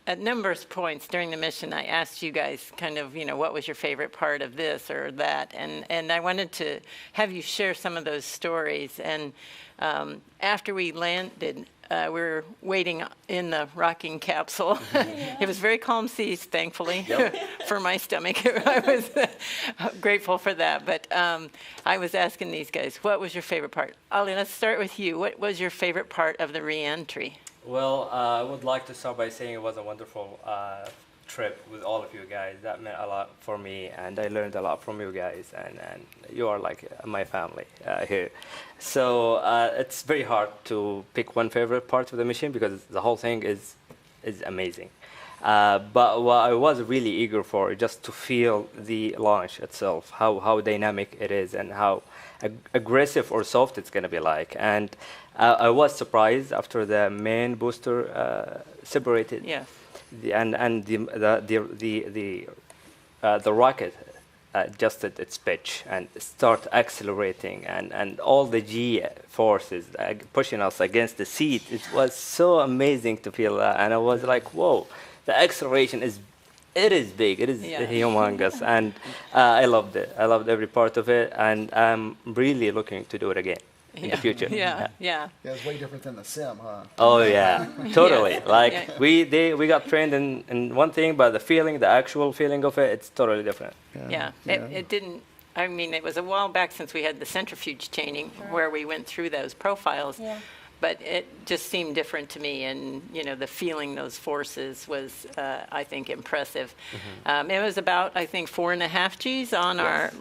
at numerous points during the mission, I asked you guys kind of, what was your favorite part of this or that, and I wanted to have you share some of those stories. And after we landed, we were waiting in the rocking capsule. It was very calm seas, thankfully, for my stomach. I was grateful for that. But I was asking these guys, what was your favorite part? Ali, let's start with you. What was your favorite part of the re-entry? Well, I would like to start by saying it was a wonderful trip with all of you guys. That meant a lot for me, and I learned a lot from you guys, and you are like my family here. So it's very hard to pick one favorite part of the mission because the whole thing is amazing. But what I was really eager for is just to feel the launch itself, how dynamic it is, and how aggressive or soft it's going to be like. And I was surprised after the main booster separated. Yes. The rocket adjusted its pitch and start accelerating, and all the G forces pushing us against the seat. It was so amazing to feel that, and I was like, whoa, the acceleration is big, it is humongous, and I loved it. I loved every part of it, and I'm really looking to do it again in the future. Yeah, it's way different than the sim, huh? Oh yeah, totally. We got trained in one thing, but the actual feeling of it, it's totally different. It didn't. I mean, it was a while back since we had the centrifuge chaining where we went through those profiles. Yeah. But it just seemed different to me, and the feeling those forces was, I think, impressive. Mm-hmm. It was about, I think, 4.5 Gs on our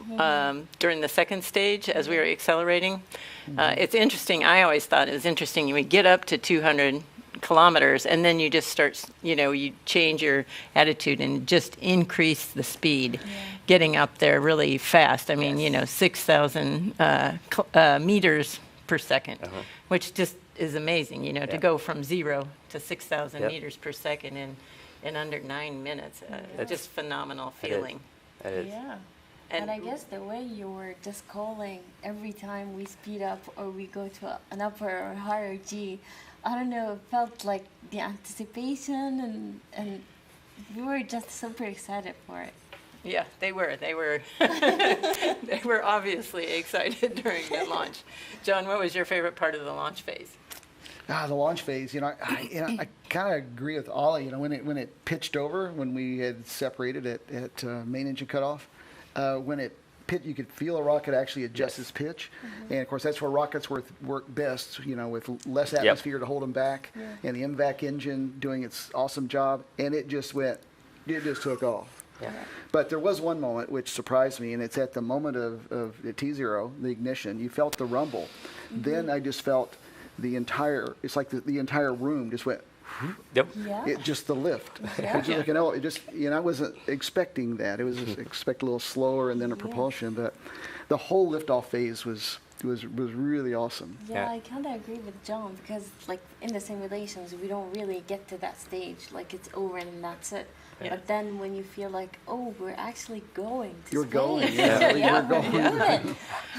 during the second stage as we were accelerating. Mm-hmm. It's interesting. I always thought it was interesting. We get up to 200 kilometers, and then you just start, you change your attitude and just increase the speed, getting up there really fast. I mean, 6,000 meters per second, which just is amazing, to go from 0 to 6,000 meters per second in under 9 minutes. Just phenomenal feeling. It is. Yeah. And I guess the way you were just calling every time we speed up or we go to an upper or higher G, I don't know, it felt like the anticipation, and we were just super excited for it. Yeah, they were. They were obviously excited during the launch. John, what was your favorite part of the launch phase? The launch phase, I kind of agree with Ollie. When it pitched over, when we had separated at main engine cutoff, when it pitched, you could feel a rocket actually adjust its pitch, and of course that's where rockets work best. With less atmosphere to hold them back, and the MVAC engine doing its awesome job, and it just took off. Yeah. But there was one moment which surprised me, and it's at the moment of the T0, the ignition. You felt the rumble. Mm-hmm. Then I just felt it's like the entire room just went. Yep. Yeah. It just the lift. I wasn't expecting that. It was expect a little slower and then a propulsion, but the whole liftoff phase was really awesome. Yeah, I kind of agree with John, because in the simulations we don't really get to that stage. It's over and that's it. Yeah. But then when you feel like, oh, we're actually going to You're space. Going, we're going.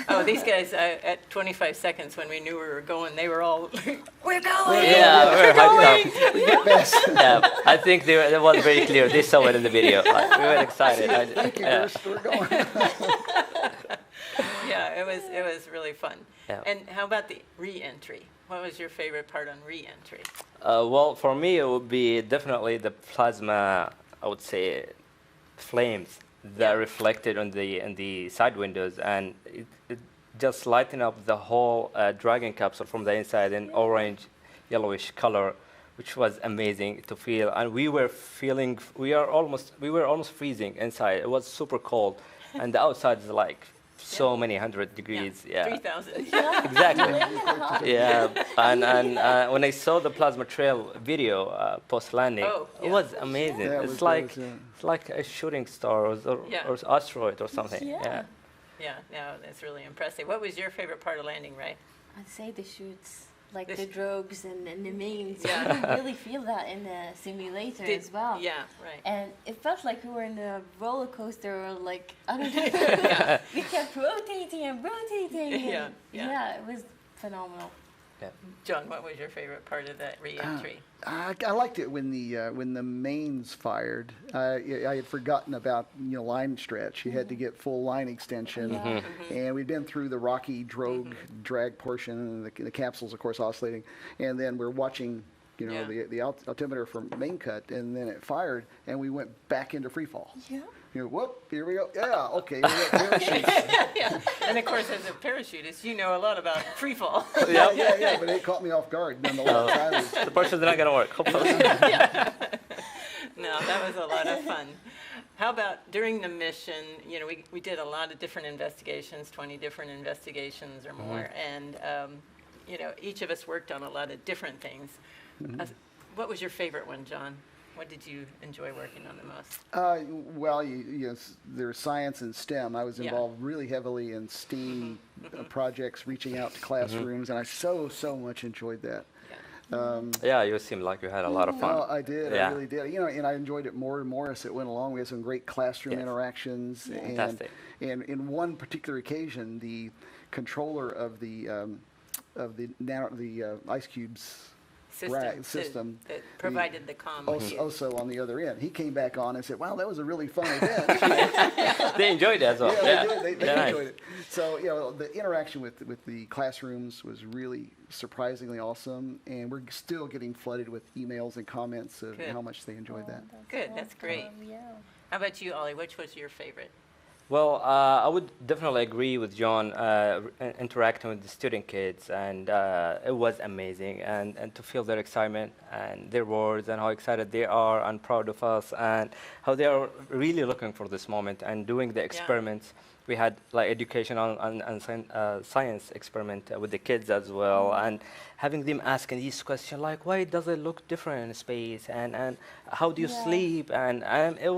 Oh, these guys, at 25 seconds when we knew we were going, they were all, we're going! We're hyped up. I think that was very clear. They saw it in the video. We were excited. We're going. It was really fun. Yeah. And how about the re-entry? What was your favorite part on re-entry? Well, for me, it would be definitely the plasma, I would say, flames that reflected on the side windows, and it just lighting up the whole Dragon capsule from the inside in orange, yellowish color, which was amazing to feel. And we were almost freezing inside. It was super cold, and the outside is like so many 100 degrees. 3,000. Exactly. And when I saw the plasma trail video post landing, it was amazing. It's like a shooting star or asteroid or something. Yeah, that's really impressive. What was your favorite part of landing, Ray? I'd say the shoots. The drogues and the mains. You can really feel that in the simulator as well. Yeah, right. And it felt like we were in a roller coaster, or I don't know. We kept rotating and rotating. Yeah, it was phenomenal. Yeah. John, what was your favorite part of that reentry? I liked it when the mains fired. I had forgotten about line stretch. You had to get full line extension, and we'd been through the rocky drag portion, and the capsules, of course, oscillating, and then we're watching the altimeter from main cut, and then it fired, and we went back into free fall. Yeah. Whoop, here we go. Yeah, okay. Parachutes. Yeah. And of course, as a parachutist, you know a lot about free fall. Yeah, but it caught me off guard nonetheless. The parachutes are not going to work, hopefully. No, that was a lot of fun. How about during the mission, we did a lot of different investigations, 20 different investigations or more, and, each of us worked on a lot of different things. What was your favorite one, John? What did you enjoy working on the most? Well, there's science and STEM. I was involved really heavily in STEAM projects, reaching out to classrooms, and I so much enjoyed that. Yeah, you seem like you had a lot of fun. Oh, I did. Yeah. I really did. And I enjoyed it more and more as it went along. We had some great classroom interactions. Fantastic. And in one particular occasion, the controller of the ice cubes system that provided the comm. Also on the other end, he came back on and said, "Wow, that was a really fun event." They enjoyed it as well. Yeah, they did. They enjoyed it. So the interaction with the classrooms was really surprisingly awesome, and we're still getting flooded with emails and comments of how much they enjoyed that. Good, that's great. How about you, Ollie? Which was your favorite? Well, I would definitely agree with John interacting with the student kids, and it was amazing, and to feel their excitement and their words and how excited they are and proud of us and how they are really looking for this moment and doing the experiments. We had like educational and science experiment with the kids as well, and having them asking these questions like, why does it look different in space, and how do you sleep, and it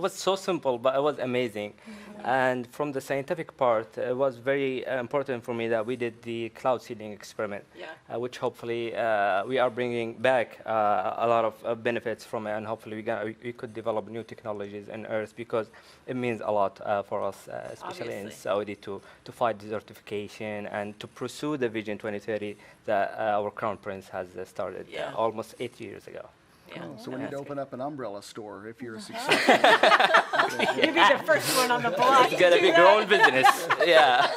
was so simple, but it was amazing. And from the scientific part, it was very important for me that we did the cloud seeding experiment, which hopefully we are bringing back a lot of benefits from it, and hopefully we could develop new technologies in Earth, because it means a lot for us, especially in Saudi, to fight desertification and to pursue the Vision 2030 that our Crown Prince has started almost 8 years ago. Yeah. So we need to open up an umbrella store if you're successful. You'd be the first one on the block. It's gonna be grown business. Yeah.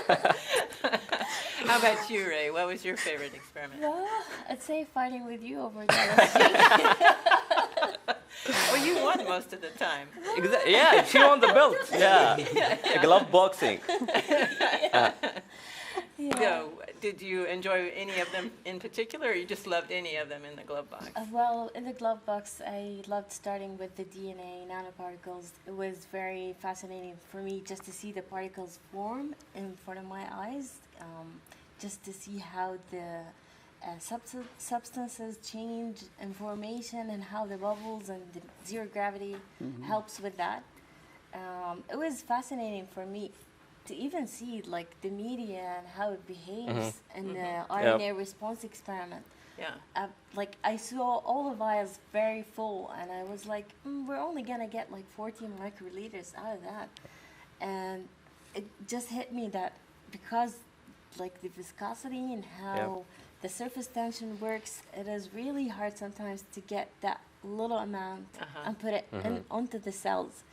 How about you, Ray? What was your favorite experiment? Well, I'd say fighting with you over LSD. Well, you won most of the time. Yeah, she won the belt. Yeah. Glove boxing. So, did you enjoy any of them in particular, or you just loved any of them in the glove box? Well, in the glove box, I loved starting with the DNA nanoparticles. It was very fascinating for me just to see the particles form in front of my eyes, just to see how the substances change in formation and how the bubbles and the zero gravity helps with that. It was fascinating for me to even see like the media and how it behaves in the RNA response experiment. Yeah. Like I saw all the vials very full, and I was like, we're only gonna get like 14 microliters out of that, and it just hit me that because like the viscosity and how the surface tension works, it is really hard sometimes to get that little amount and put it onto the cells.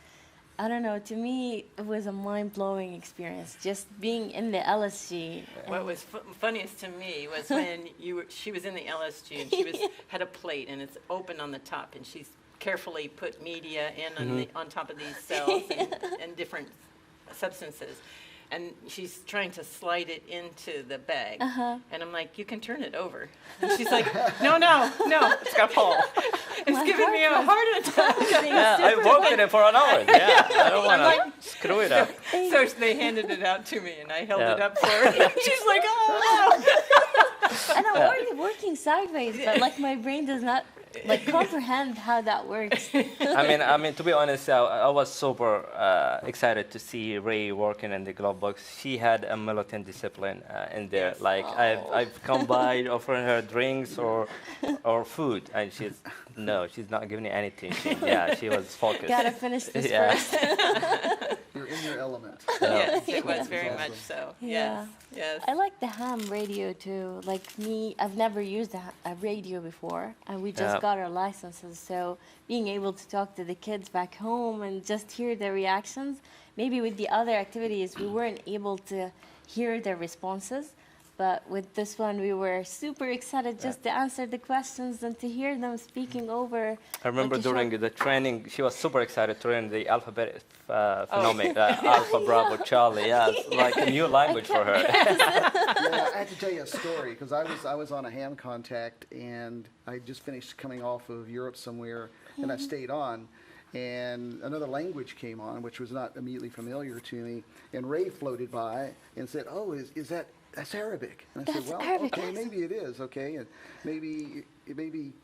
I don't know, to me, it was a mind-blowing experience, just being in the LSG. What was funniest to me was when she was in the LSG, and she had a plate, and it's open on the top, and she's carefully put media in on top of these cells and different substances. And she's trying to slide it into the bag. And I'm like, you can turn it over. And she's like, no, it's got to fall. It's giving me a heart attack. I've worked in it for an hour. Yeah, I don't want to screw it up. So they handed it out to me, and I held it up for her. She's like, oh. And I'm already working sideways, but like my brain does not like comprehend how that works. I mean, to be honest, I was super excited to see Ray working in the glove box. She had a militant discipline in there. Like I've come by offering her drinks or food, and she's not giving me anything. She was focused. Gotta finish this first. You're in your element. Yes, it was That's very awesome. much so. Yeah. Yes. I like the ham radio too. Like me, I've never used a radio before, and we just Yeah. got our licenses. So being able to talk to the kids back home and just hear their reactions, maybe with the other activities, we weren't able to hear their responses. But with this one, we were super excited just to answer the questions and to hear them speaking over. I remember like a during short- the training, she was super excited to learn the alphabet phonemic, Alpha, Bravo, Charlie. Yeah, it's like a new language for her. Yeah, I have to tell you a story because I was on a ham contact and I just finished coming off of Europe somewhere and I stayed on and another language came on which was not immediately familiar to me and Ray floated by and said, "Oh, is that's Arabic?" And I That's said, "Well, Arabic, okay, yes." maybe it is, okay, and maybe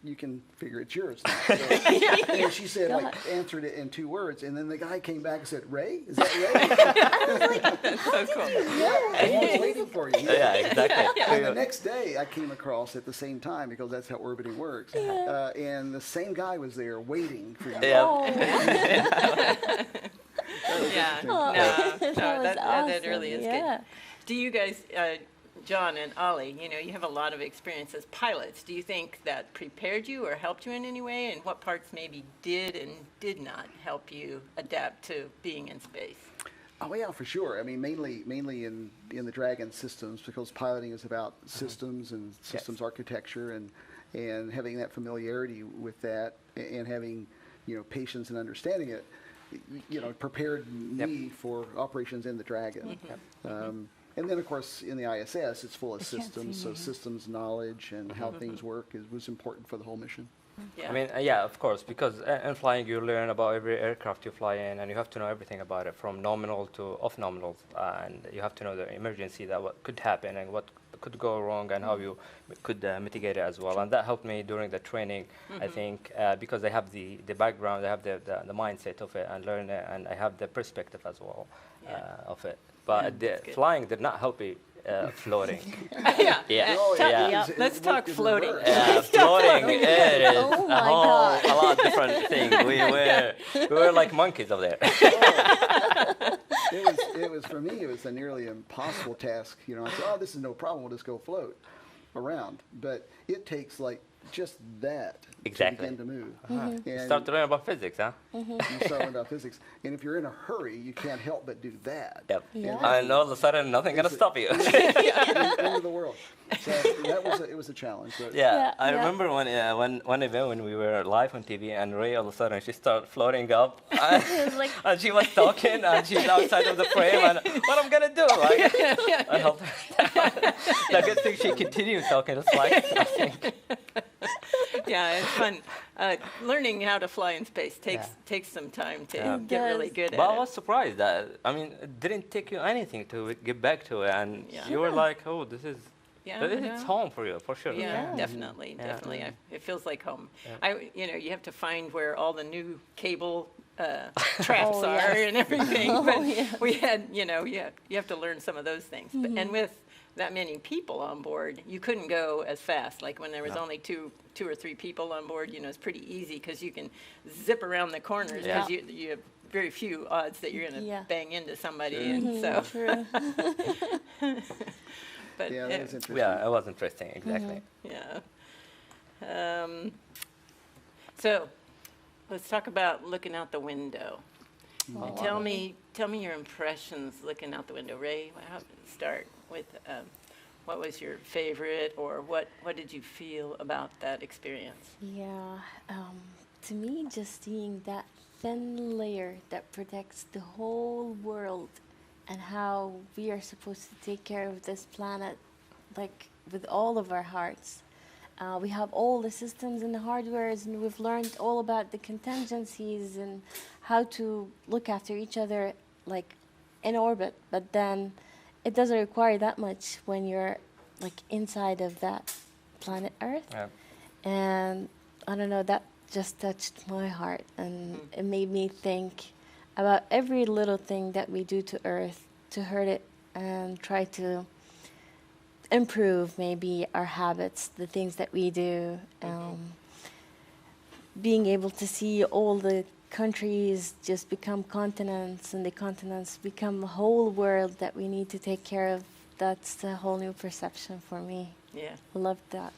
you can figure it's yours." Now. So, and she said, like, answered it in 2 words, and then the guy came back and said, "Ray, is that Ray?" That's so cool. Yeah, he was waiting for you. Yeah, exactly. And the next day, I came across at the same time because that's how orbiting works. And the same guy was there waiting for you. Yeah. Oh, Yeah. interesting. No, that no, was that really awesome, is yeah. good. Do you guys, John and Ollie, you have a lot of experience as pilots. Do you think that prepared you or helped you in any way? And what parts maybe did and did not help you adapt to being in space? Oh yeah, for sure. I mean, mainly in the Dragon systems because piloting is about systems and systems architecture and having that familiarity with that and having patience and understanding it, prepared me for operations in the Dragon. And then, of course, in the ISS, it's full of systems, so systems knowledge and how things work was important for the whole mission. Yeah. I mean, yeah, of course, because in flying you learn about every aircraft you fly in, and you have to know everything about it, from nominal to off nominal, and you have to know the emergency that what could happen and what could go wrong and how you could mitigate it as well. And that helped me during the training, I think, because they have the background, they have the mindset of it and learn it, and I have the perspective as well of it. But the that's good. flying did not help me floating. Yeah. Yeah. Oh, Yeah. Yeah. Let's talk floating. Floating, it is Oh my a lot different thing. We were like monkeys up there. It was for me. It was a nearly impossible task. I said, "Oh, this is no problem. We'll just go float around." But it takes like just that Exactly. to begin to move. And Start to learn about physics, huh? you start learning about physics. And if you're in a hurry, you can't help but do that. Yep. Yeah. And all of a sudden, nothing gonna It's a- stop you. End of the world. So it was a challenge. But Yeah, I Yeah. remember one event when we were live on TV and Ray all of a sudden she started floating up and, It was like, and she was talking and she's outside of the frame and what I'm gonna do? Like, I helped her. The good thing she continued talking. It's like I think. Yeah, it's fun. Learning how to fly in space takes some time to Yeah. get really It good But I at was it. surprised that it didn't take you anything to get back to it, and Yeah. you were like, "Oh, this is Yeah, it's home for you for sure." Yeah, Yeah. definitely, Yeah. definitely. It feels like home. Yeah. You have to find where all the new cable traps Oh, are yes. and everything. Oh, But yes. we had, you have to learn some of those things. But, and with that many people on board, you couldn't go as fast. Like when there was only two or three people on board, it's pretty easy because you can zip around the corners because you have very few odds that you're going to Yeah. bang into somebody. Sure. And so, true. but yeah, that was interesting. Yeah, it was interesting. Exactly. yeah. So let's talk about looking out the window. Oh, Tell me your impressions looking out the window. Ray, how start with what was your favorite, or what did you feel about that experience? Yeah, to me, just seeing that thin layer that protects the whole world and how we are supposed to take care of this planet, like with all of our hearts. We have all the systems and the hardwares, and we've learned all about the contingencies and how to look after each other, like in orbit. But then it doesn't require that much when you're like inside of that planet Earth. Yeah. And I don't know, that just touched my heart, and it made me think about every little thing that we do to Earth to hurt it and try to improve maybe our habits, the things that we do. Being able to see all the countries just become continents, and the continents become a whole world that we need to take care of. That's a whole new perception for me. Yeah, I love that.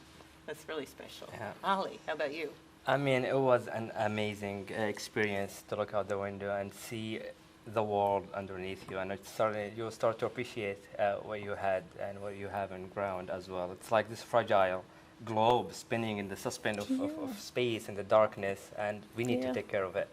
that's really special. Yeah. Ali, how about you? I mean, it was an amazing experience to look out the window and see the world underneath you, and you start to appreciate what you had and what you have in ground as well. It's like this fragile globe spinning in the suspense of space in the darkness, and we need to take care of it.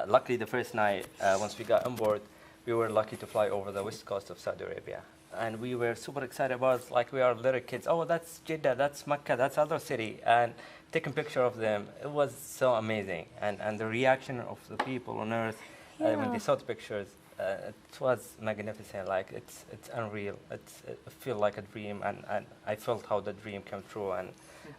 Luckily, the first night, once we got on board, we were lucky to fly over the west coast of Saudi Arabia. And we were super excited about it, like we are little kids. Oh, that's Jeddah, that's Mecca, that's other city. And taking picture of them, it was so amazing. And the reaction of the people on Earth when they saw the pictures, it was magnificent. Like it's unreal. It feels like a dream, and I felt how the dream came true. And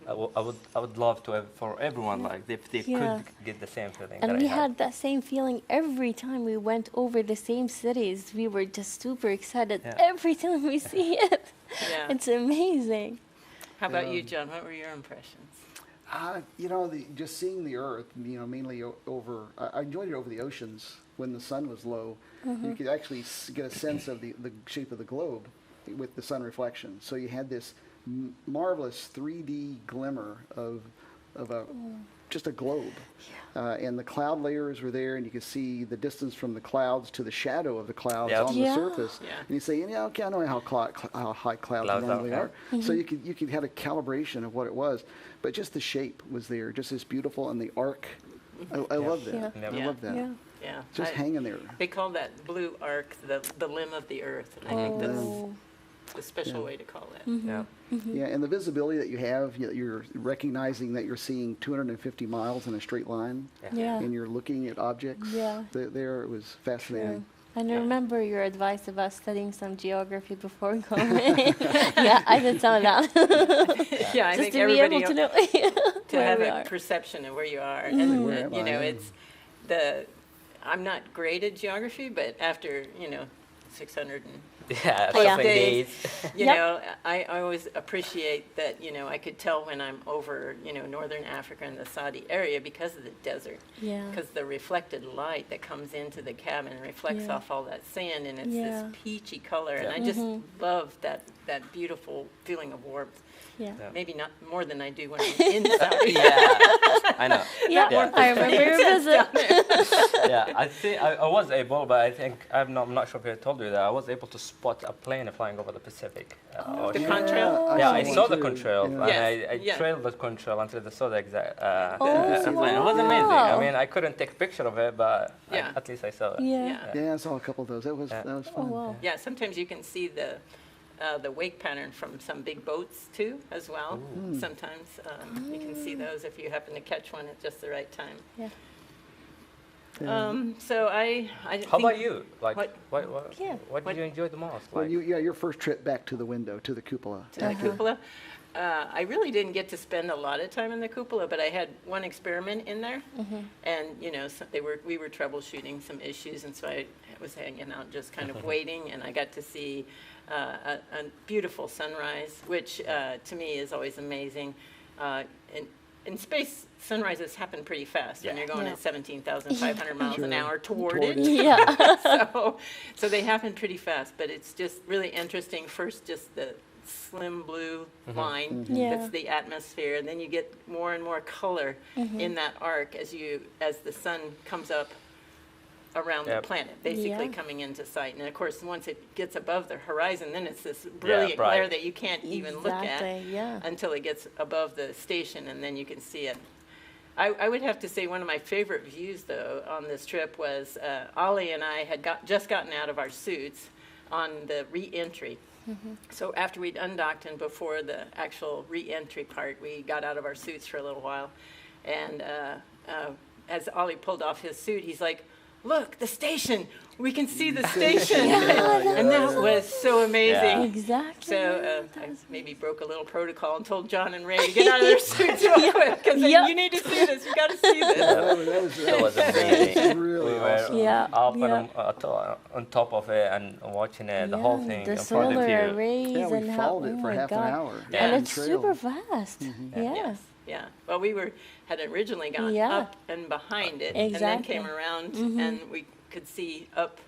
I would love to have for everyone, like if they could get the same feeling. And we had that same feeling every time we went over the same cities. We were just super excited every time we see it. Yeah. It's amazing. How about you, John? What were your impressions? You know, just seeing the Earth, you know, mainly over, I enjoyed it over the oceans when the sun was low. You could actually get a sense of the shape of the globe with the sun reflection. So you had this marvelous 3D glimmer of just a globe. And the cloud layers were there, and you could see the distance from the clouds to the shadow of the clouds on the surface. Yeah. And you say, okay, I know how high clouds normally are. So you could have a calibration of what it was. But just the shape was there, just as beautiful, and the arc. I love that. I love that. Yeah. Just hanging there. They call that blue arc the limb of the Earth, and I think that's a special way to call it. Yeah, and the visibility that you have, you're recognizing that you're seeing 250 miles in a straight line, and you're looking at objects. There it was fascinating. And I remember your advice about studying some geography before going. I did some of that. Yeah, I just think to be able everybody to know to have a perception of where you are, and you know, it's I'm not great at geography, but after 600 plus days, you know, I always appreciate that, I could tell when I'm over, northern Africa and the Saudi area because of the desert. Because the reflected light that comes into the cabin reflects off all that sand, and it's this peachy color, and I just love that beautiful feeling of warmth. Maybe not more than I do when I'm in Saudi. I know. I remember your visit. I think I was able, but I think I'm not sure if I told you that I was able to spot a plane flying over the Pacific. The contrail? I saw the contrail, and I trailed the contrail until I saw the exact plane. It was amazing. I mean, I couldn't take a picture of it, but at least I saw it. Yeah, I saw a couple of those. That was fun. Yeah, sometimes you can see the wake pattern from some big boats too, as well. Sometimes you can see those if you happen to catch one at just the right time. So I How about you? Like, what did you enjoy the most? Well, your first trip back to the window, to the cupola. To the cupola. I really didn't get to spend a lot of time in the cupola, but I had one experiment in there, and we were troubleshooting some issues, and so I was hanging out, just kind of waiting, and I got to see a beautiful sunrise, which to me is always amazing. In space, sunrises happen pretty fast when you're going at 17,500 miles an hour toward it. So they happen pretty fast, but it's just really interesting. First, just the slim blue line that's the atmosphere, and then you get more and more color in that arc as the sun comes up around the planet, basically coming into sight. And of course, once it gets above the horizon, then it's this brilliant glare that you can't even look at until it gets above the station, and then you can see it. I would have to say one of my favorite views, though, on this trip was Ali and I had just gotten out of our suits on the re-entry. So after we'd undocked and before the actual re-entry part, we got out of our suits for a little while. And as Ali pulled off his suit, he's like, "Look, the station! We can see the station!" And that was so amazing. Exactly. So I maybe broke a little protocol and told John and Ray to get out of their suits real quick, because you need to see this. You got to see this. That was amazing. Really We were awesome. up on top of it and watching it, the whole thing The in front of solar you. arrays Yeah, we and followed it for half an hour. And on it's trail. super fast. Yes. Yeah. Well, we had originally gone Yeah. up and behind it, and then Exactly. came around, and we could see up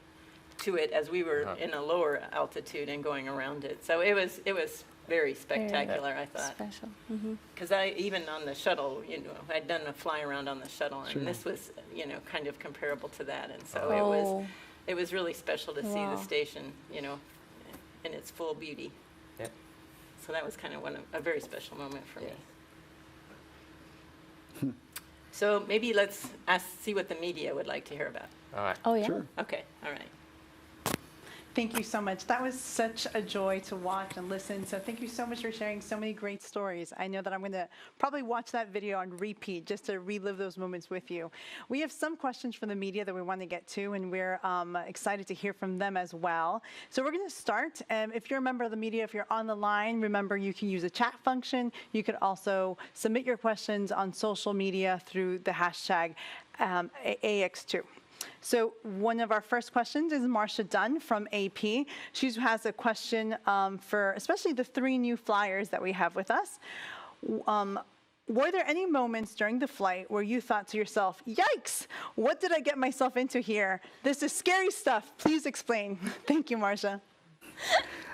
to it as we were in a lower altitude and going around it. So it was very spectacular, I thought. Special. Because even on the shuttle, I'd done a fly around on the shuttle, and this was, kind of comparable to that, and so it was really special to see the station, in its full beauty. Yep. So that was kind of a very special moment for me. So maybe let's see what the media would like to hear about. All right. Oh, yeah. Sure. Okay, all right. Thank you so much. That was such a joy to watch and listen. So thank you so much for sharing so many great stories. I know that I'm going to probably watch that video on repeat just to relive those moments with you. We have some questions from the media that we want to get to, and we're excited to hear from them as well. So we're going to start. If you're a member of the media, if you're on the line, remember you can use a chat function. You could also submit your questions on social media through the hashtag AX2. So one of our first questions is Marcia Dunn from AP. She has a question for especially the 3 new flyers that we have with us. Were there any moments during the flight where you thought to yourself, yikes, what did I get myself into here? This is scary stuff. Please explain. Thank you, Marcia.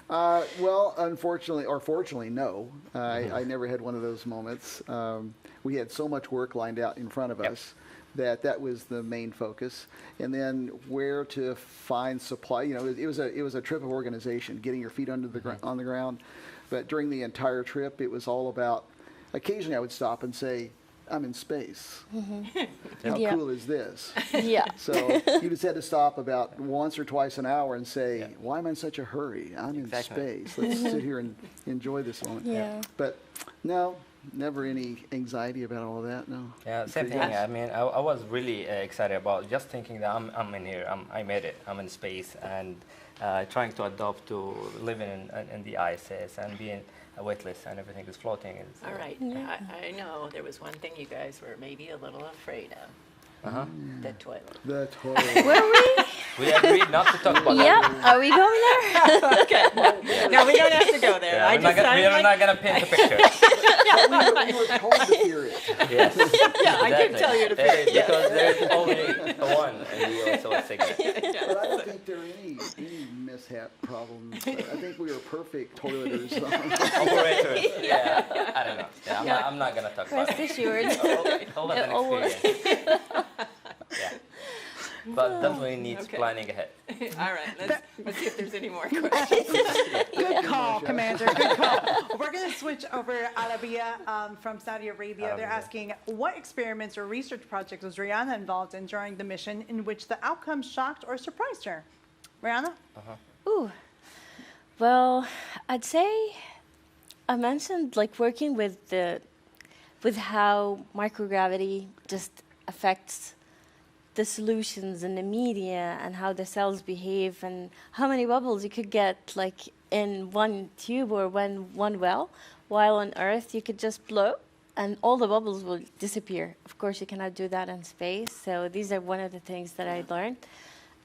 Well, unfortunately, or fortunately, no. I never had one of those moments. We had so much work lined out in front of us that was the main focus. And then where to find supply. It was a trip of organization, getting your feet under on the ground. But during the entire trip, it was all about. Occasionally, I would stop and say, I'm in space. How cool is this? Yeah. So you just had to stop about once or twice an hour and say, why am I in such a hurry? I'm in space. Let's sit here and enjoy this moment. Yeah. But no, never any anxiety about all of that, no. Yeah, same thing. I mean, I was really excited about just thinking that I'm in here. I made it. I'm in space, and trying to adapt to living in the ISS and being weightless and everything is floating. All right. I know there was one thing you guys were maybe a little afraid of. The toilet. The toilet. Were we? We agreed not to talk about Yep. that. Are we going there? Okay. No, we don't have to go there. Yeah, we're not going to paint the picture. We were told to fear it. Yes. Yeah, I did tell you to fear it. Yes. Because there's only one, and you also a signal. But I don't think there are any mishap problems. I think we were perfect toileters. Operators. Yeah. I don't know. Yeah, I'm not going to talk about Rest it. assured. It was an always. experience. Yeah. But definitely needs Okay. planning ahead. All right. Let's see if there's any more questions. Good call, Commander. Good call. We're going to switch over to Arabia from Saudi Arabia. They're asking, what experiments or research projects was Rayyanah involved in during the mission in which the outcome shocked or surprised her? Rayyanah? Ooh. Well, I'd say I mentioned working with how microgravity just affects the solutions in the media and how the cells behave and how many bubbles you could get in one tube or one well, while on Earth you could just blow and all the bubbles will disappear. Of course, you cannot do that in space. So these are one of the things that I learned.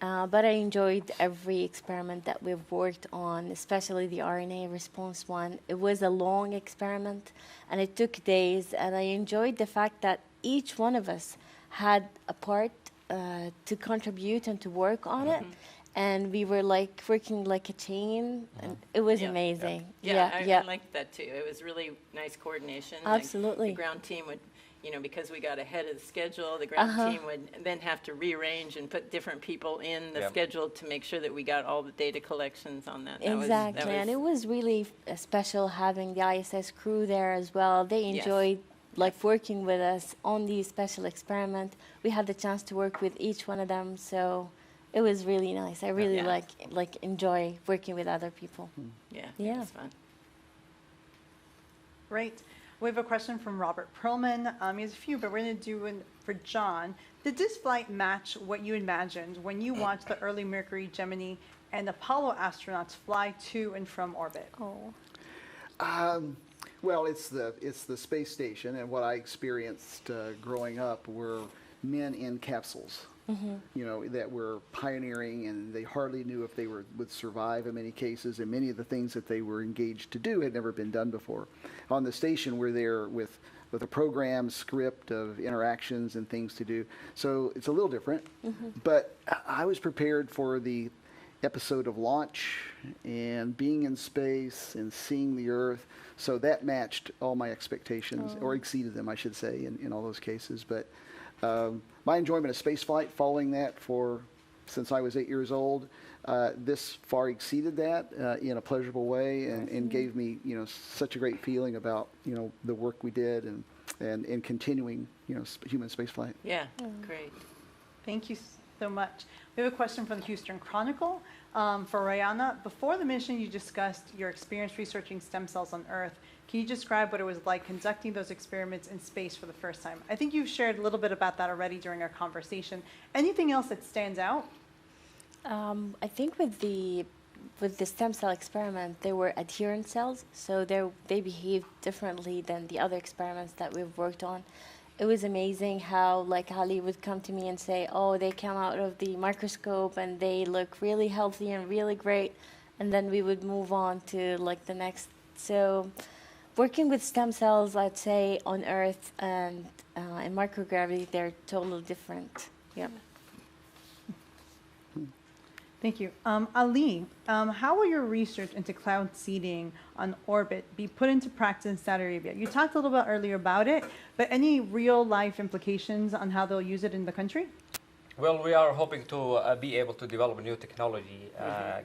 But I enjoyed every experiment that we've worked on, especially the RNA response one. It was a long experiment, and it took days, and I enjoyed the fact that each one of us had a part to contribute and to work on it, and we were working like a team, and it was amazing. I liked that too. It was really nice coordination. Absolutely. The ground team would, because we got ahead of the schedule, the ground team would then have to rearrange and put different people in the schedule to make sure that we got all the data collections on that. Exactly, and it was really special having the ISS crew there as well. They enjoyed working with us on these special experiments. We had the chance to work with each one of them, so it was really nice. I really enjoy working with other people. Yeah, Yeah. it was fun. Great. We have a question from Robert Perlman. He has a few, but we're going to do one for John. Did this flight match what you imagined when you watched the early Mercury, Gemini, and Apollo astronauts fly to and from orbit? Well, it's the space station, and what I experienced growing up were men in capsules, that were pioneering, and they hardly knew if they would survive in many cases, and many of the things that they were engaged to do had never been done before. On the station, we're there with with a program script of interactions and things to do. So it's a little different, but I was prepared for the episode of launch and being in space and seeing the Earth. So that matched all my expectations, or exceeded them, I should say, in all those cases. But my enjoyment of spaceflight following that since I was 8 years old, this far exceeded that in a pleasurable way, and gave me, such a great feeling about, the work we did and continuing, human spaceflight. Yeah, great. Thank you so much. We have a question from the Houston Chronicle for Rayyanah. Before the mission, you discussed your experience researching stem cells on Earth. Can you describe what it was like conducting those experiments in space for the first time? I think you've shared a little bit about that already during our conversation. Anything else that stands out? I think with the stem cell experiment, they were adherent cells, so they behaved differently than the other experiments that we've worked on. It was amazing how, like, Ali would come to me and say, oh, they come out of the microscope and they look really healthy and really great, and then we would move on to, like, the next. So working with stem cells, I'd say, on Earth and in microgravity, they're totally different. Yep. Thank you. Ali, how will your research into cloud seeding on orbit be put into practice in Saudi Arabia? You talked a little bit earlier about it, but any real-life implications on how they'll use it in the country? Well, we are hoping to be able to develop new technology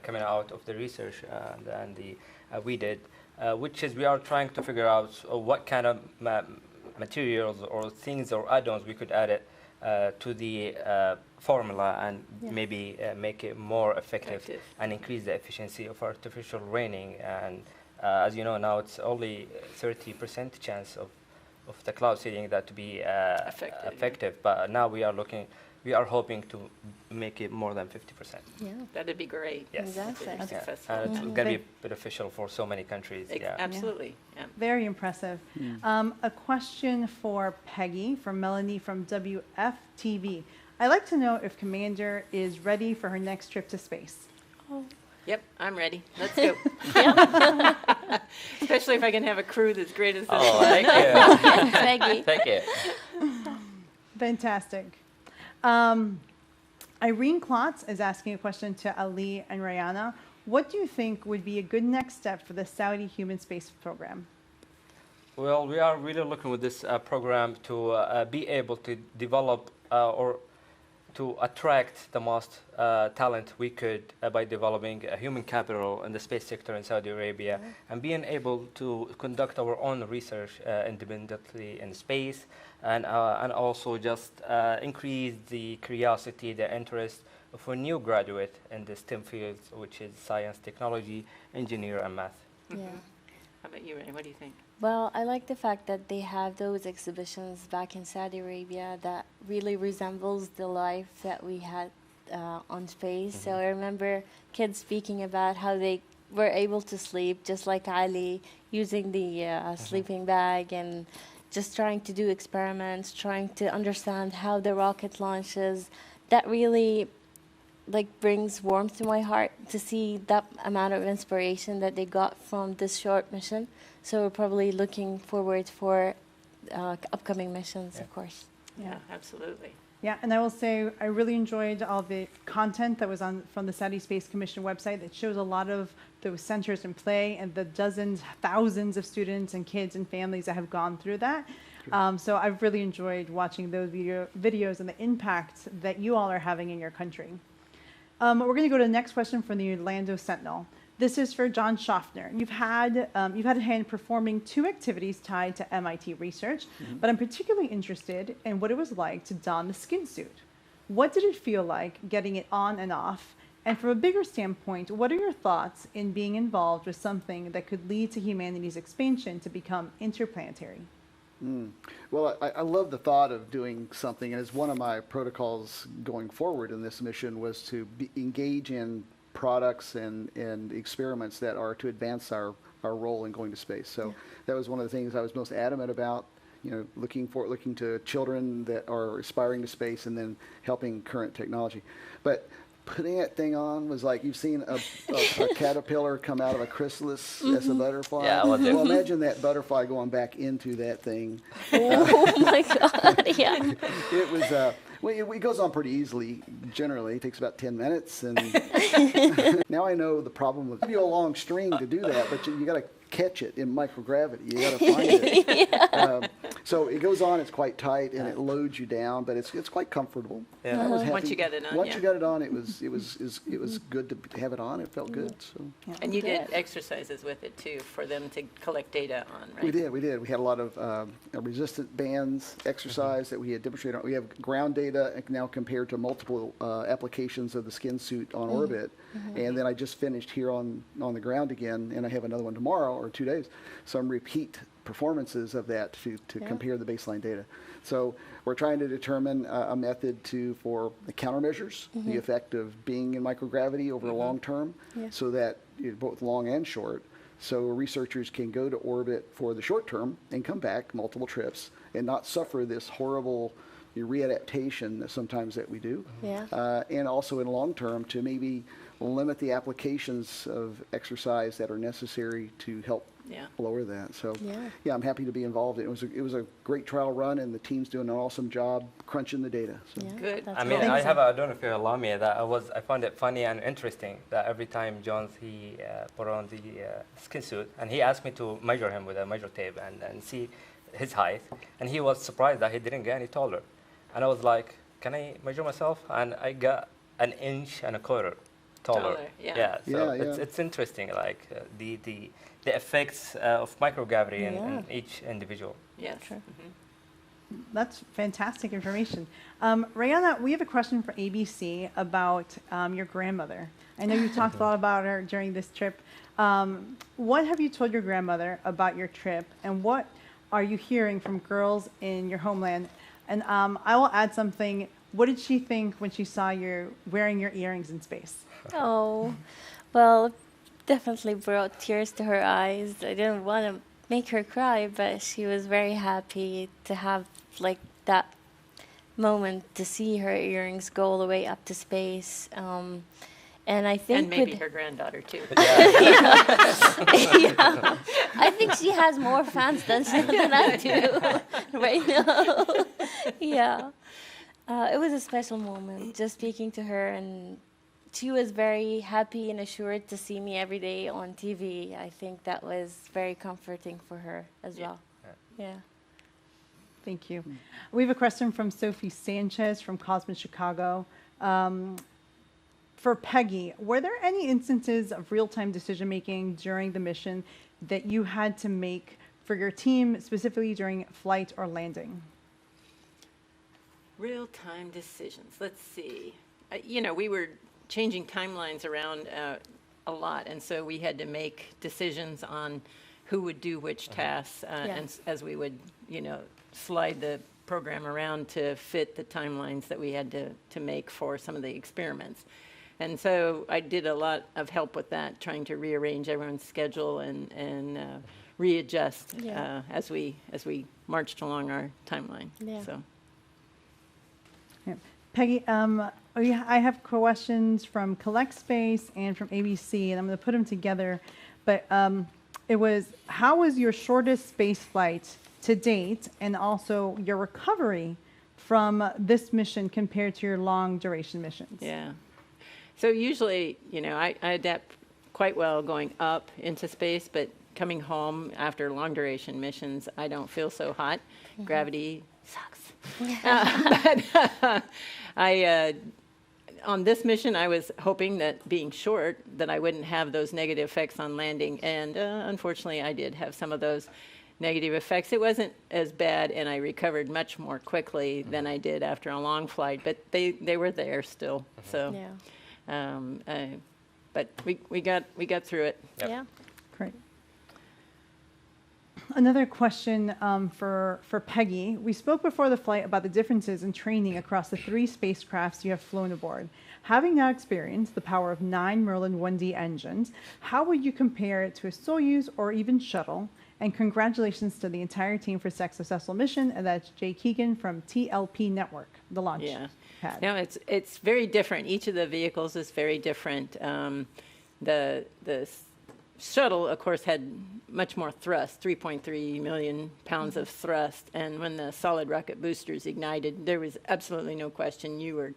coming out of the research we did, which is we are trying to figure out what kind of materials or things or add-ons we could add it to the formula and maybe make it more effective and increase the efficiency of artificial raining. And as you know, now it's only 30% chance of the cloud seeding that to be effective. But now we are hoping to make it more than 50%. Yeah. That'd be great. Yes. Exactly. Yeah. Successful. And it's going to be beneficial for so many countries. Yeah. Absolutely. Yeah. Very impressive. A question for Peggy from Melanie from WFTV. I'd like to know if Commander is ready for her next trip to space. Oh. Yep, I'm ready. Let's go. Especially if I can have a crew that's great as this. Oh, thank you. Peggy. Thank you. Fantastic. Irene Klotz is asking a question to Ali and Rayyanah. What do you think would be a good next step for the Saudi human space program? Well, we are really looking with this program to be able to develop or to attract the most talent we could by developing a human capital in the space sector in Saudi Arabia, and being able to conduct our own research independently in space, and also just increase the curiosity, the interest of a new graduate in the STEM fields, which is science, technology, engineer, and math. Yeah. How about you, Ray? What do you think? Well, I like the fact that they have those exhibitions back in Saudi Arabia that really resembles the life that we had on space. So I remember kids speaking about how they were able to sleep, just like Ali, using the sleeping bag and just trying to do experiments, trying to understand how the rocket launches. That really brings warmth to my heart to see that amount of inspiration that they got from this short mission. So we're probably looking forward for upcoming missions, of course. Yeah, absolutely. Yeah, and I will say I really enjoyed all the content that was from the Saudi Space Commission website that shows a lot of those centers in play and the dozens, thousands of students and kids and families that have gone through that. So I've really enjoyed watching those videos and the impact that you all are having in your country. We're going to go to the next question from the Orlando Sentinel. This is for John Shoffner. You've had a hand performing 2 activities tied to MIT research, but I'm particularly interested in what it was like to don the skin suit. What did it feel like getting it on and off? And from a bigger standpoint, what are your thoughts in being involved with something that could lead to humanity's expansion to become interplanetary? Well, I love the thought of doing something, and as one of my protocols going forward in this mission was to engage in products and experiments that are to advance our role in going to space. So that was one of the things I was most adamant about, looking to children that are aspiring to space and then helping current technology. But putting that thing on was like you've seen a caterpillar come out of a chrysalis as a butterfly. Yeah, I was there. Well, imagine that butterfly going back into that thing. Oh my God! Yeah. It was, well, it goes on pretty easily, generally. It takes about 10 minutes. And now I know the problem with, give you a long string to do that, but you got to catch it in microgravity. You got to find it. So it goes on, it's quite tight, and it loads you down, but it's quite comfortable. Yeah. I was happy. Once you got it on, Once yeah. you got it on, it was good to have it on. It felt good. So And you did Good. exercises with it too, for them to collect data on, right? we did. We had a lot of resistant bands exercise that we had demonstrated. We have ground data now compared to multiple applications of the skin suit on orbit. And then I just finished here on the ground again, and I have another one tomorrow or 2 days. Some repeat performances of that to compare the baseline data. So we're trying to determine a method for the countermeasures, the effect of being in microgravity over a long term, so that both long and short, so researchers can go to orbit for the short term and come back multiple trips and not suffer this horrible readaptation that sometimes that we do. Yeah. And also in long term to maybe limit the applications of exercise that are necessary to help lower that. So yeah, I'm happy to be involved. It was a great trial run, and the team's doing an awesome job crunching the data. So. Yeah, Good. that's I mean, cool. I don't know if you allow me, that I found it funny and interesting that every time he put on the skin suit, and he asked me to measure him with a measure tape and see his height, and he was surprised that he didn't get any taller. And I was like, can I measure myself? And I got 1.25 inches taller. Taller, yeah. So Yeah, it's interesting, like the effects of microgravity in each individual. Yes. Sure. That's fantastic information. Rayyanah, we have a question for ABC about your grandmother. I know you talked a lot about her during this trip. What have you told your grandmother about your trip, and what are you hearing from girls in your homeland? And I will add something. What did she think when she saw you wearing your earrings in space? Oh, well, definitely brought tears to her eyes. I didn't want to make her cry, but she was very happy to have like that moment to see her earrings go all the way up to space. And I think And maybe with- her granddaughter too. yeah, I think she has more fans than I do right now. Yeah, it was a special moment just speaking to her, and she was very happy and assured to see me every day on TV. I think that was very comforting for her as well. Yeah. Thank you. We have a question from Sophie Sanchez from Cosmin Chicago. For Peggy, were there any instances of real-time decision-making during the mission that you had to make for your team, specifically during flight or landing? Real-time decisions. Let's see. We were changing timelines around a lot, and so we had to make decisions on who would do which tasks, and as we would, slide the program around to fit the timelines that we had to make for some of the experiments. And so I did a lot of help with that, trying to rearrange everyone's schedule and readjust as we marched along our timeline. Yeah. So. Yeah. Peggy, I have questions from Collect Space and from ABC, and I'm going to put them together. But it was, how was your shortest space flight to date, and also your recovery from this mission compared to your long duration missions? Yeah. So usually, I adapt quite well going up into space, but coming home after long duration missions, I don't feel so hot. Gravity sucks. But on this mission, I was hoping that being short, that I wouldn't have those negative effects on landing. And unfortunately, I did have some of those negative effects. It wasn't as bad, and I recovered much more quickly than I did after a long flight, but they were there still. So. Yeah. But we got through it. Yep. Yeah. Great. Another question for Peggy. We spoke before the flight about the differences in training across the 3 spacecrafts you have flown aboard. Having now experienced the power of 9 Merlin 1D engines, how would you compare it to a Soyuz or even shuttle? And congratulations to the entire team for successful mission, and that's Jay Keegan from TLP Network, the launch pad. No, it's very different. Each of the vehicles is very different. The shuttle, of course, had much more thrust, 3.3 million pounds of thrust, and when the solid rocket boosters ignited, there was absolutely no question you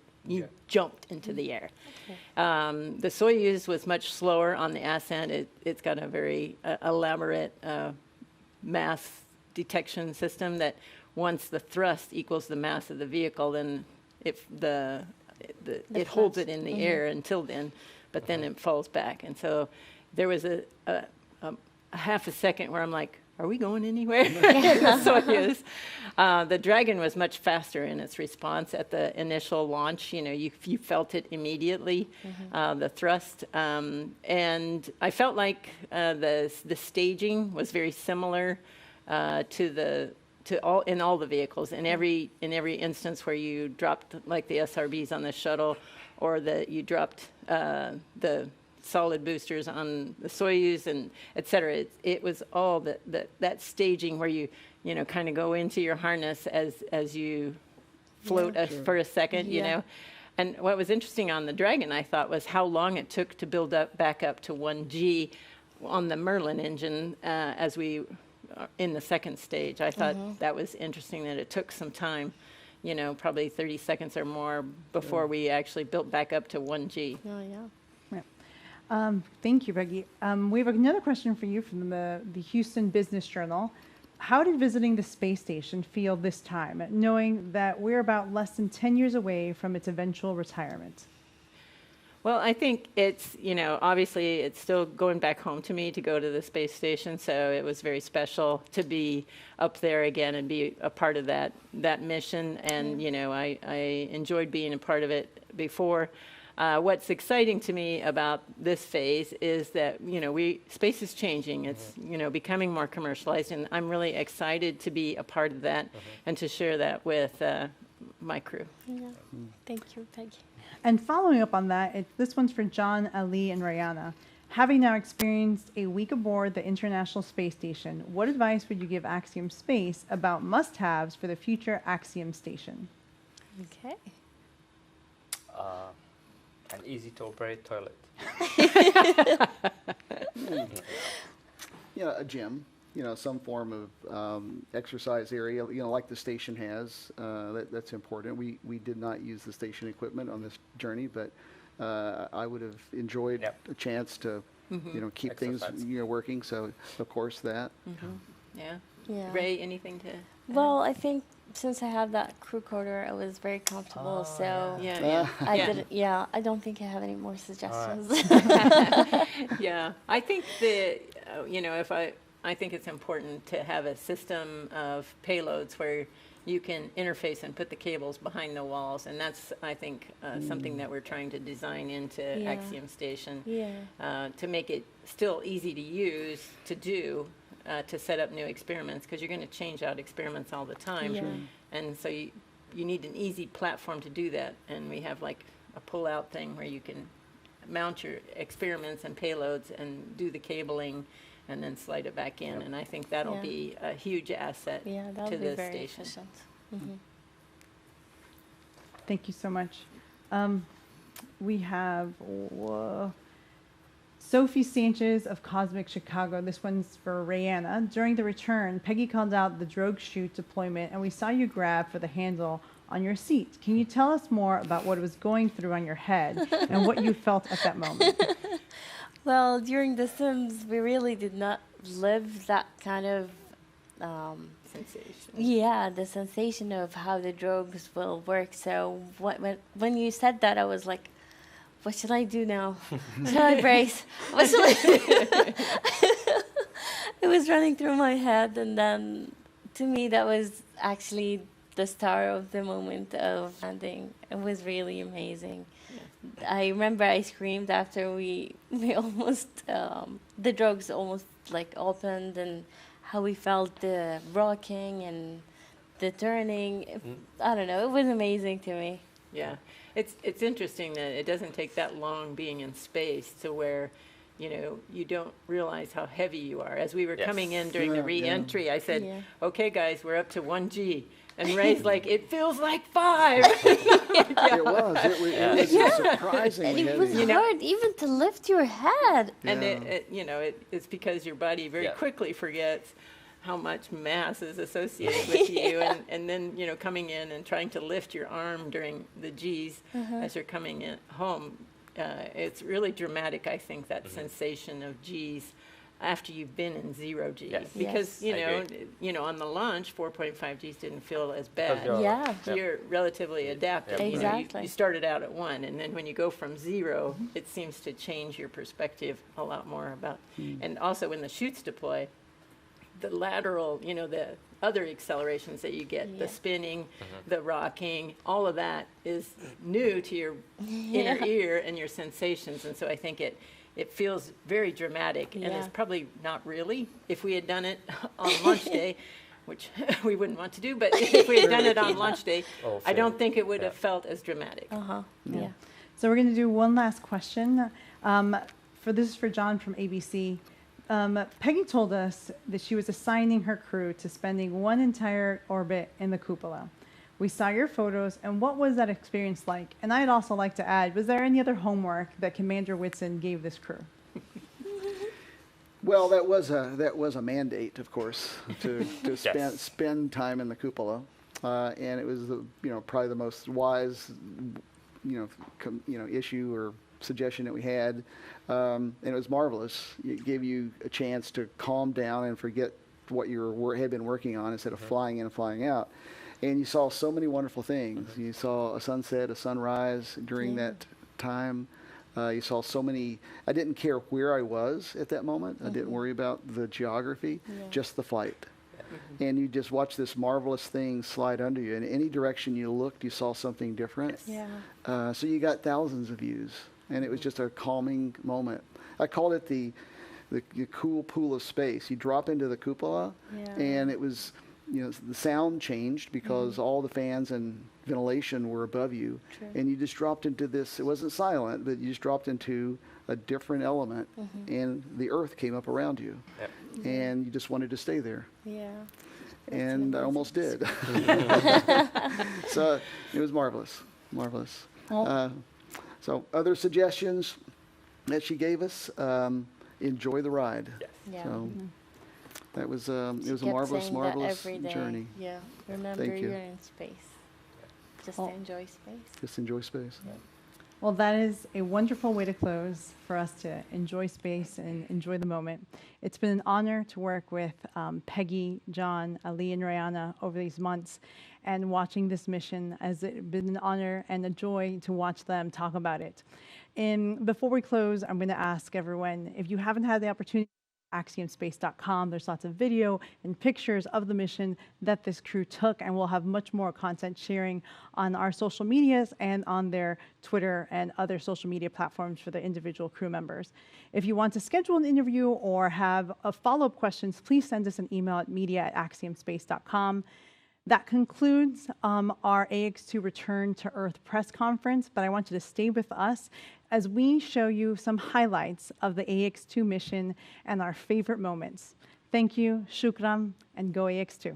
jumped into the air. The Soyuz was much slower on the ascent. It's got a very elaborate mass detection system that once the thrust equals the mass of the vehicle, then it holds it in the air until then, but then it falls back. And so there was a half a second where I'm like, are we going anywhere? The Soyuz. The Dragon was much faster in its response at the initial launch. You felt it immediately, the thrust. And I felt like the staging was very similar in all the vehicles. In every instance where you dropped like the SRBs on the shuttle, or that you dropped the solid boosters on the Soyuz and et cetera. It was all that staging where you kind of go into your harness as you float for a second, you know. And what was interesting on the Dragon, I thought, was how long it took to build back up to 1G on the Merlin engine as we in the second stage. I thought that was interesting that it took some time, probably 30 seconds or more before we actually built back up to 1G. Oh, yeah. Thank you, Peggy. We have another question for you from the Houston Business Journal. How did visiting the space station feel this time, knowing that we're about less than 10 years away from its eventual retirement? Well, I think it's, obviously it's still going back home to me to go to the space station, so it was very special to be up there again and be a part of that mission. And, I enjoyed being a part of it before. What's exciting to me about this phase is that, space is changing. It's, becoming more commercialized, and I'm really excited to be a part of that and to share that with my crew. Yeah. Thank you, Peggy. And following up on that, this one's for John, Ali, and Rayyanah. Having now experienced a week aboard the International Space Station, what advice would you give Axiom Space about must-haves for the future Axiom station? Okay. An easy-to-operate toilet. A gym, some form of exercise area, like the station has. That's important. We did not use the station equipment on this journey, but I would have enjoyed a chance to, keep Exercise. things, working. So, of course, that. Yeah. Ray, anything to add? Well, I think since I have that crew quarter, I was very comfortable. So I don't think I have any more suggestions. Yeah, I think I think it's important to have a system of payloads where you can interface and put the cables behind the walls, and that's, I think, something that we're trying to design into Axiom Station to make it still easy to use, to do, to set up new experiments, because you're going to change out experiments all the time. And so you need an easy platform to do that, and we have like a pull-out thing where you can mount your experiments and payloads and do the cabling and then slide it back in, and I think that'll be a huge asset to the station. Thank you so much. We have Sophie Sanchez of Cosmic Chicago. This one's for Rayyanah. During the return, Peggy called out the drogue chute deployment, and we saw you grab for the handle on your seat. Can you tell us more about what was going through on your head and what you felt at that moment? Well, during the Sims, we really did not live that kind of Sensation. Yeah, the sensation of how the drogues will work. So when you said that, I was like, what should I do now? Should I brace? What should I do? It was running through my head, and then to me that was actually the star of the moment of landing. It was really amazing. I remember I screamed after we almost the drogues almost like opened, and how we felt the rocking and the turning. I don't know. It was amazing to me. Yeah, it's interesting that it doesn't take that long being in space to where, you don't realize how heavy you are. As we were coming in during the re-entry, I said, "Okay, guys, we're up to 1G." And Ray's like, "It feels like 5." It was. It was surprisingly And it heavy. was hard even to lift your head. And it's because your body very quickly forgets how much mass is associated with you, and then coming in and trying to lift your arm during the G's as you're coming in home, it's really dramatic. I think that sensation of G's after you've been in 0 G's, because on the launch 4.5 G's didn't feel as bad. Yeah. You're relatively adaptive. Exactly. You started out at 1, and then when you go from 0, it seems to change your perspective a lot more about. And also when the chutes deploy, the lateral, the other accelerations that you get, the spinning, the rocking, all of that is new to your inner ear and your sensations. And so I think it feels very dramatic, and it's probably not really. If we had done it on launch day, which we wouldn't want to do, but if we had done it on launch day, I don't think it would have felt as dramatic. Yeah. So we're going to do one last question. This is for John from ABC. Peggy told us that she was assigning her crew to spending one entire orbit in the cupola. We saw your photos, and what was that experience like? And I'd also like to add, was there any other homework that Commander Whitson gave this crew? Well, that was a mandate, of course, to spend time in the cupola, and it was probably the most wise issue or suggestion that we had, and it was marvelous. It gave you a chance to calm down and forget what you had been working on instead of flying in and flying out. And you saw so many wonderful things. You saw a sunset, a sunrise during that time. You saw so many. I didn't care where I was at that moment. I didn't worry about the geography, just the flight. And you just watched this marvelous thing slide under you. In any direction you looked, you saw something different. So you got thousands of views, and it was just a calming moment. I called it the cool pool of space. You drop into the cupola, and it was, the sound changed because all the fans and ventilation were above you. And you just dropped into this. It wasn't silent, but you just dropped into a different element, and the earth came up around you. And you just wanted to stay there. And I almost did. So it was marvelous. So other suggestions that she gave us, enjoy the ride. So that was it was a marvelous journey. Yeah, remember you're in space. Just enjoy space. Just enjoy space. Well, that is a wonderful way to close for us to enjoy space and enjoy the moment. It's been an honor to work with Peggy, John, Ali, and Rayyanah over these months, and watching this mission has been an honor and a joy to watch them talk about it. And before we close, I'm going to ask everyone, if you haven't had the opportunity, axiomspace.com. There's lots of video and pictures of the mission that this crew took, and we'll have much more content sharing on our social medias and on their Twitter and other social media platforms for the individual crew members. If you want to schedule an interview or have follow-up questions, please send us an email at media@axiomspace.com. That concludes our AX2 Return to Earth press conference, but I want you to stay with us as we show you some highlights of the AX2 mission and our favorite moments. Thank you, shukran, and go AX2.